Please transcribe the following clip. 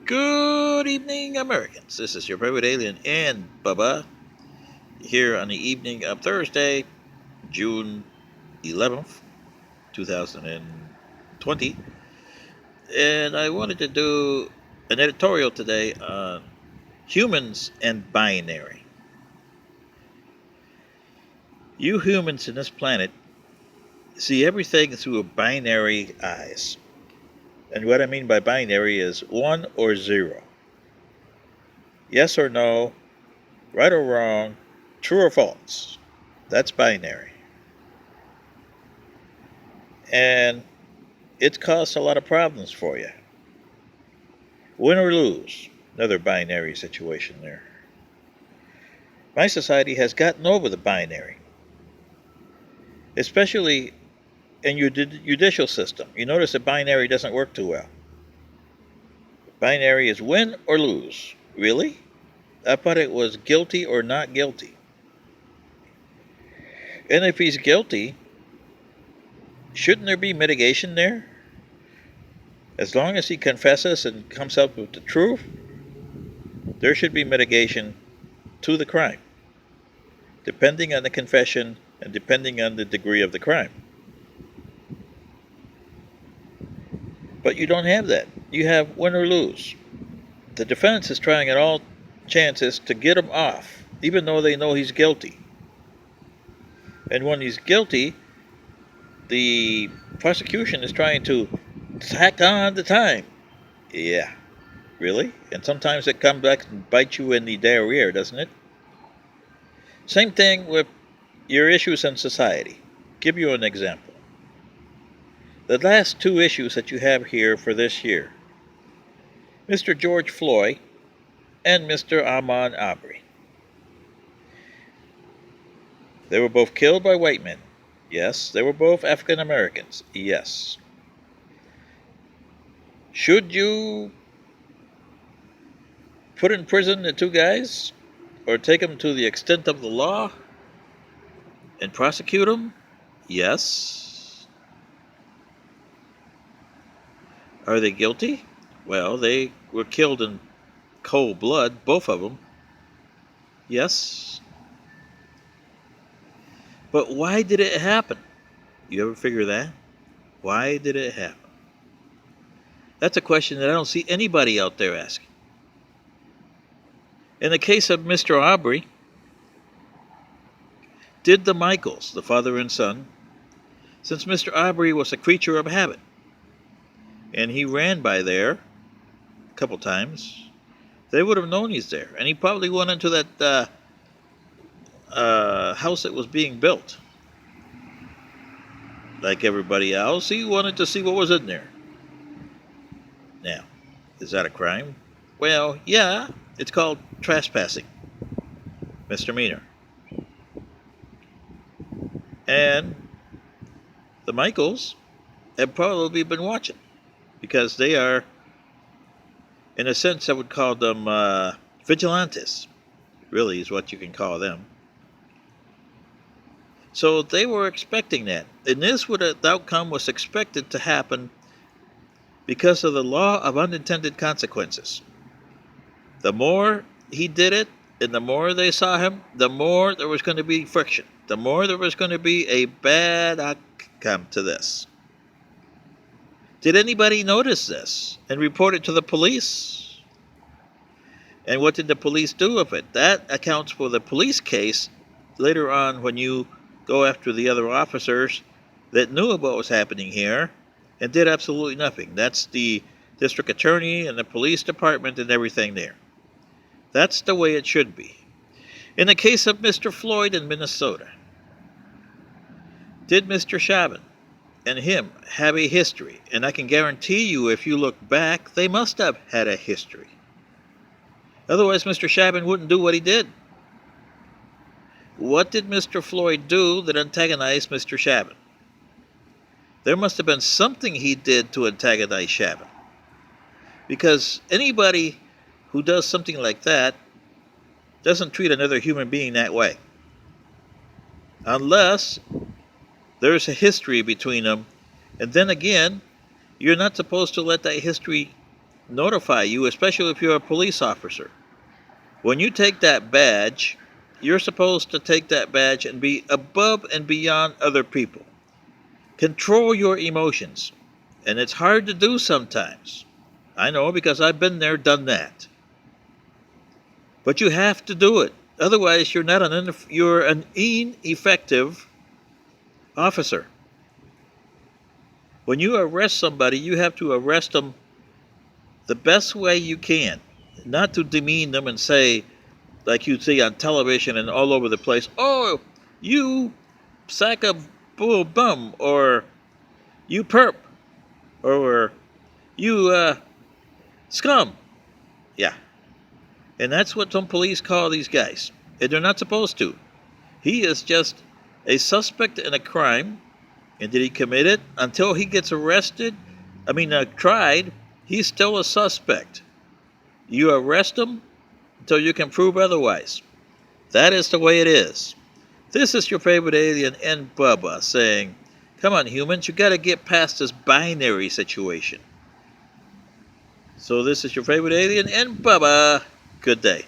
Good evening, Americans. This is your private alien and Bubba here on the evening of Thursday, June 11th, 2020. And I wanted to do an editorial today on humans and binary. You humans in this planet see everything through a binary eyes. And what I mean by binary is 1 or 0. Yes or no, right or wrong, true or false. That's binary. And it's caused a lot of problems for you. Win or lose, another binary situation there. My society has gotten over the binary, especially in your judicial system. You notice that binary doesn't work too well. Binary is win or lose. Really? I thought it was guilty or not guilty. And if he's guilty, shouldn't there be mitigation there? As long as he confesses and comes up with the truth, there should be mitigation to the crime, depending on the confession and depending on the degree of the crime. But you don't have that. You have win or lose. The defense is trying at all chances to get him off, even though they know he's guilty. And when he's guilty, the prosecution is trying to tack on the time. Yeah, really? And sometimes it comes back and bites you in the derriere, doesn't it? Same thing with your issues in society. Give you an example. The last two issues that you have here for this year, Mr. George Floyd and Mr. Ahmaud Arbery. They were both killed by white men. Yes. They were both African Americans. Yes. Should you put in prison the two guys or take them to the extent of the law and prosecute them? Yes. Are they guilty? Well, they were killed in cold blood, both of them. Yes. But why did it happen? You ever figure that? Why did it happen? That's a question that I don't see anybody out there asking. In the case of Mr. Arbery, did the Michaels, the father and son, since Mr. Arbery was a creature of habit, and he ran by there a couple times, they would have known he's there. And he probably went into that house that was being built. Like everybody else, he wanted to see what was in there. Now, is that a crime? Well, yeah, it's called trespassing. Misdemeanor. And the Michaels have probably been watching because they are, in a sense, I would call them vigilantes. Really is what you can call them. So they were expecting that. And this outcome was expected to happen because of the law of unintended consequences. The more he did it, and the more they saw him, the more there was going to be friction. The more there was going to be a bad outcome to this. Did anybody notice this and report it to the police? And what did the police do with it? That accounts for the police case later on when you go after the other officers that knew about what was happening here and did absolutely nothing. That's the district attorney and the police department and everything there. That's the way it should be. In the case of Mr. Floyd in Minnesota, did Mr. Chauvin and him have a history? And I can guarantee you, if you look back, they must have had a history. Otherwise, Mr. Chauvin wouldn't do what he did. What did Mr. Floyd do that antagonized Mr. Chauvin? There must have been something he did to antagonize Chauvin. Because anybody who does something like that doesn't treat another human being that way. Unless there's a history between them. And then again, you're not supposed to let that history notify you, especially if you're a police officer. When you take that badge, you're supposed to take that badge and be above and beyond other people. Control your emotions. And it's hard to do sometimes. I know because I've been there, done that. But you have to do it. Otherwise, you're an ineffective officer. When you arrest somebody, you have to arrest them the best way you can, not to demean them and say, like you see on television and all over the place, "Oh, you sack of bum," or "You perp," or "You scum." Yeah, and that's what some police call these guys, and they're not supposed to. He is just a suspect in a crime, and did he commit it? Until he gets tried, he's still a suspect. You arrest him until you can prove otherwise. That is the way it is. This is your favorite alien and Bubba saying, come on, humans, you got to get past this binary situation. So this is your favorite alien and Bubba. Good day.